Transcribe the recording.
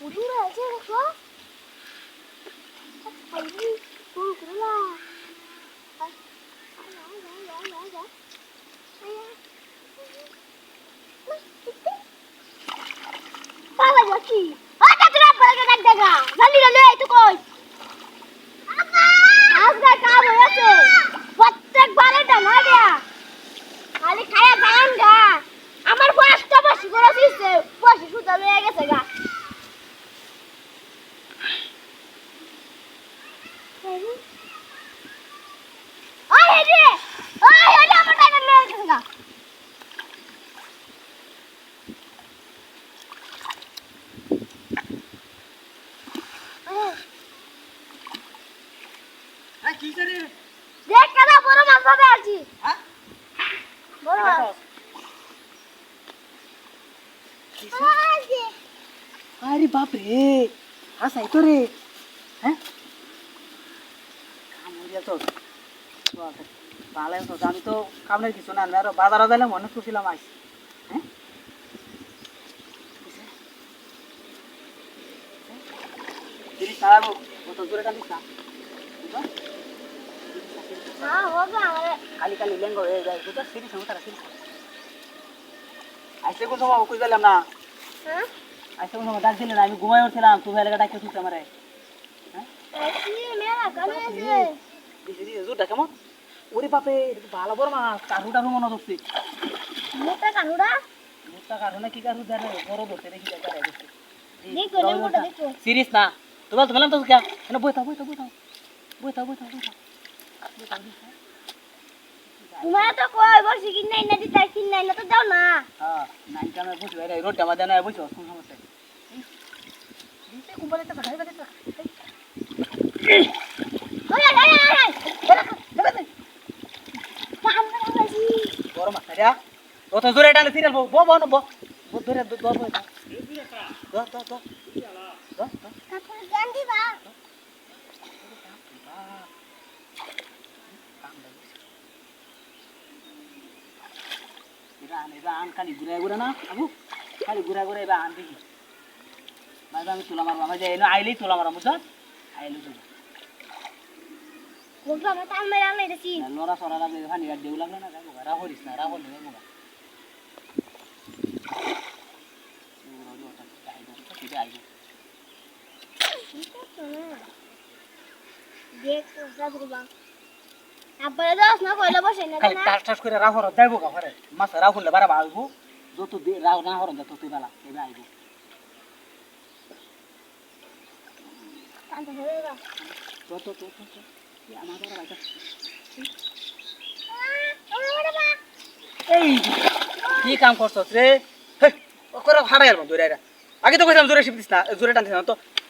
উড়িয়ে আছে দেখো আইবি কোন করলা আয় আয় আয় আয় আয় আয় পালা যাচ্ছি আটা তোরা পড়ে গেল দেখা জলদি জলদি এই তো কই আব্বা আজকে কাম হয়েছে প্রত্যেকবারে ডানা দেয়া খালি খায়া যান গা আমার বয়সটা বেশি করে দিছে বয়স সুতা হয়ে গেছে গা ওই রে ওই আমার টাইম লেগে গেছে গা কি করে দেখ কাদা বড় মাছ ধরে আছি হ্যাঁ বড় মাছ আরে বাপ রে হাসাই তো রে হ্যাঁ কাম হয়ে তো ভালো তো আমি তো কামনের কিছু না আরো বাজারে গেলে মনে করছিলাম আইস হ্যাঁ তিরিশ টাকা কত দূরে টানিস না হ্যাঁ হোগা আমারে খালি খালি লেঙ্গ হয়ে যায় বুঝছো সিরিজ হম তারা সিরিজ আইসে কোন সময় কই গেলাম না হ্যাঁ আইসে কোন সময় ডাক দিলে না আমি ঘুমাই উঠছিলাম তুই এলাকা ডাকে তুই আমারে হ্যাঁ কি মেলা কানে আছে দিছি দিছি জোরটা কেমন ওরে বাপে এটা তো ভালো বড় মাছ কারুটা মনে ধরছি মোটা কানুড়া মোটা কারু না কি কারু জানে বড় ধরতে দেখি যায় তারা দেখছি দেখো লেম্বুটা দেখো সিরিজ না তোমার তো বললাম তো কে না বইতা বইতা বইতা বইতা বইতা বইতা তোমার তো কই বসি কি নাই না দিতা কি নাই না তো দাও না হ্যাঁ নাইন কামে বসে বাইরে রোডটা মাঝে না বসে কোন সমস্যা দিতে কুম্বালে তো খাই বাদে ওই আয় আয় আয় সামনে আসি বড় মাছ রে অত জোরে টানে সিরিয়াল বো বো বো বো ধরে দো দো দো দো দো দো তারপরে জ্ঞান দিবা আন খালি ঘুরে ঘুরে না আবু খালি ঘুরে ঘুরে এবার আন দেখি মাঝে আমি তোলা মারবো আমার যে এলো আইলেই তোলা মারা বুঝছ আইলো তো বলতো আমরা তাল মেরে আনলাই দেখি লড়া সরা লাগলে খানি আর দেউ লাগলে না যাবো রা হরিস না রা হলে যাবো দেখ সাবরি বা আব্বারে দাস না কইলা বসে না খালি না টাস টাস করে রা হর যাইবো কা হরে মাছ রা হলে বারা বাড়বো যত রা না হর যত তুই বালা এবে আইবো কান্ত হয়ে গেল তো আমার বারা বাইটা এই কি কাম করছস রে ও করে ফাড়াইল বন্ধু রে আগে তো কইতাম জোরে শিপতিস না জোরে টানতিস না তো